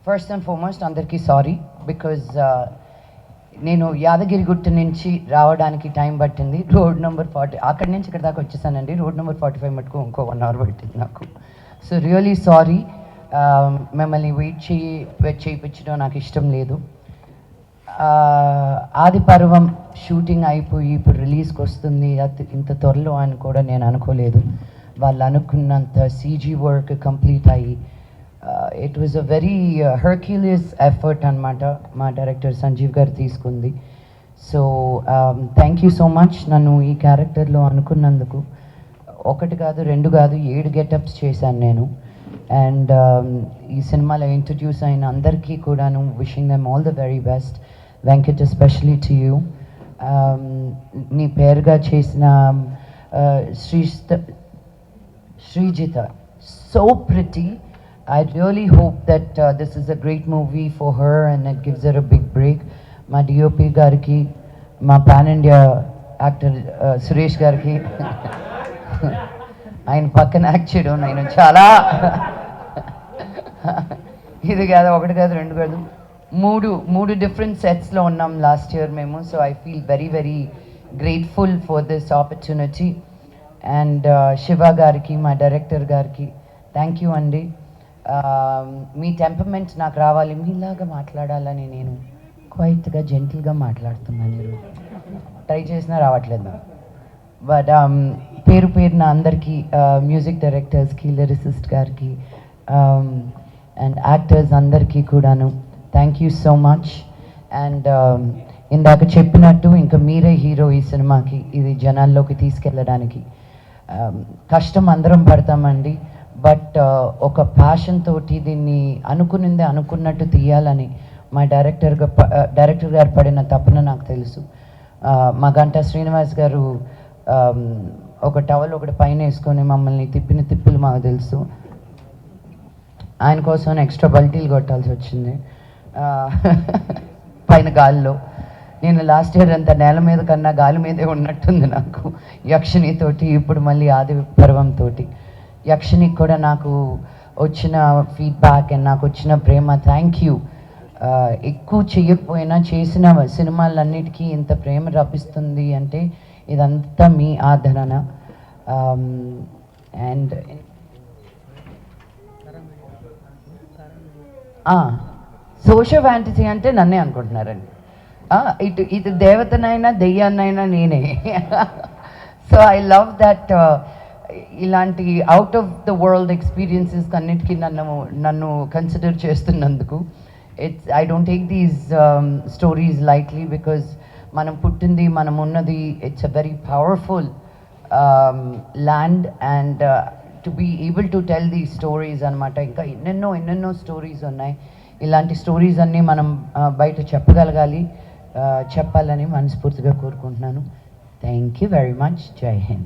First and foremost అందరికీ sorry because నేను యాదగిరిగుట్ట నుంచి రావడానికి టైం పట్టింది. రోడ్ నెంబర్ 40 అక్కడి నుంచి ఇక్కడ దాకా వచ్చేసానండి. రోడ్ నెంబర్ 45 మటుకు ఇంకో 1 hour పట్టింది నాకు. So really sorry. మిమ్మల్ని వెయిట్ చేయించడం నాకు ఇష్టం లేదు. ఆది పర్వం షూటింగ్ అయిపోయి ఇప్పుడు రిలీజ్కి వస్తుంది ఇంత త్వరలో అని కూడా నేను అనుకోలేదు. వాళ్ళు అనుకున్నంత సీజీ వర్క్ కంప్లీట్ అయ్యి it was a very herculean effort అనమాట మా డైరెక్టర్ సంజీవ్ గారు తీసుకుంది. So thank you so much నన్ను ఈ క్యారెక్టర్లో అనుకున్నందుకు. 1 కాదు 2 కాదు 7 గెటప్స్ చేశాను నేను. అండ్ ఈ సినిమాలో ఇంట్రడ్యూస్ అయిన అందరికీ కూడాను wishing them all the very best. Venkat especially to you. నీ పేరుగా చేసిన Srijita so pretty. I really hope that this is a great movie for her and it gives her a big break. Ma DOP gariki, ma pan India actor Suresh gariki ఆయన పక్కన act చేయడం నేను చాలా ఇది కాదు 1 కాదు 2 కాదు 3 డిఫరెంట్ సెట్స్లో ఉన్నాం లాస్ట్ ఇయర్ మేము. So I feel very very grateful for this opportunity. And Shiva గారికి మా డైరెక్టర్ గారికి థ్యాంక్ యూ అండి. మీ టెంపర్మెంట్ నాకు రావాలి, మీలాగా మాట్లాడాలని నేను క్వైట్గా జెంటిల్గా మాట్లాడుతున్నాను. మీరు ట్రై చేసినా రావట్లేదు. బట్ పేరున అందరికీ మ్యూజిక్ డైరెక్టర్స్కి, లిరిసిస్ట్ గారికి అండ్ యాక్టర్స్ అందరికీ కూడాను thank you so much. And ఇందాక చెప్పినట్టు ఇంకా మీరే హీరో ఈ సినిమాకి. ఇది జనాల్లోకి తీసుకెళ్ళడానికి కష్టం అందరం పడతామండి. బట్ ఒక ప్యాషన్ తోటి దీన్ని అనుకున్నట్టు తీయాలని మా డైరెక్టర్ గారు పడిన తపన నాకు తెలుసు. మా గంటా శ్రీనివాస్ గారు ఒక టవల్ ఒకటి పైన వేసుకొని మమ్మల్ని తిప్పులు మాకు తెలుసు. ఆయన కోసం ఎక్స్ట్రా బల్టీలు కొట్టాల్సి వచ్చింది పైన గాలిలో. నేను లాస్ట్ ఇయర్ అంతా నేల మీద కన్నా గాలి మీదే ఉన్నట్టుంది నాకు యక్షినితోటి. ఇప్పుడు మళ్ళీ ఆది పర్వంతో యక్షినికి కూడా నాకు వచ్చిన ఫీడ్బ్యాక్ అండ్ నాకు వచ్చిన ప్రేమ థ్యాంక్ యూ. ఎక్కువ చేయకపోయినా చేసిన సినిమాలన్నిటికీ ఇంత ప్రేమ రప్పిస్తుంది అంటే ఇదంతా మీ ఆదరణ. అండ్ సోషల్ ఫ్యాంటసీ అంటే నన్నే అనుకుంటున్నారండి. ఇటు దేవతనైనా దెయ్యాన్నైనా నేనే. So I love that. ఇలాంటి out of the world experiences అన్నిటికీ నన్ను కన్సిడర్ చేస్తున్నందుకు I don't take these stories lightly. Because మనం పుట్టింది, మనం ఉన్నది, it's a very powerful land and to be able to tell the stories అనమాట. ఇంకా ఎన్నెన్నో స్టోరీస్ ఉన్నాయి. ఇలాంటి స్టోరీస్ అన్నీ మనం బయట చెప్పగలగాలి, చెప్పాలని మనస్ఫూర్తిగా కోరుకుంటున్నాను. Thank you very much. జై హింద్.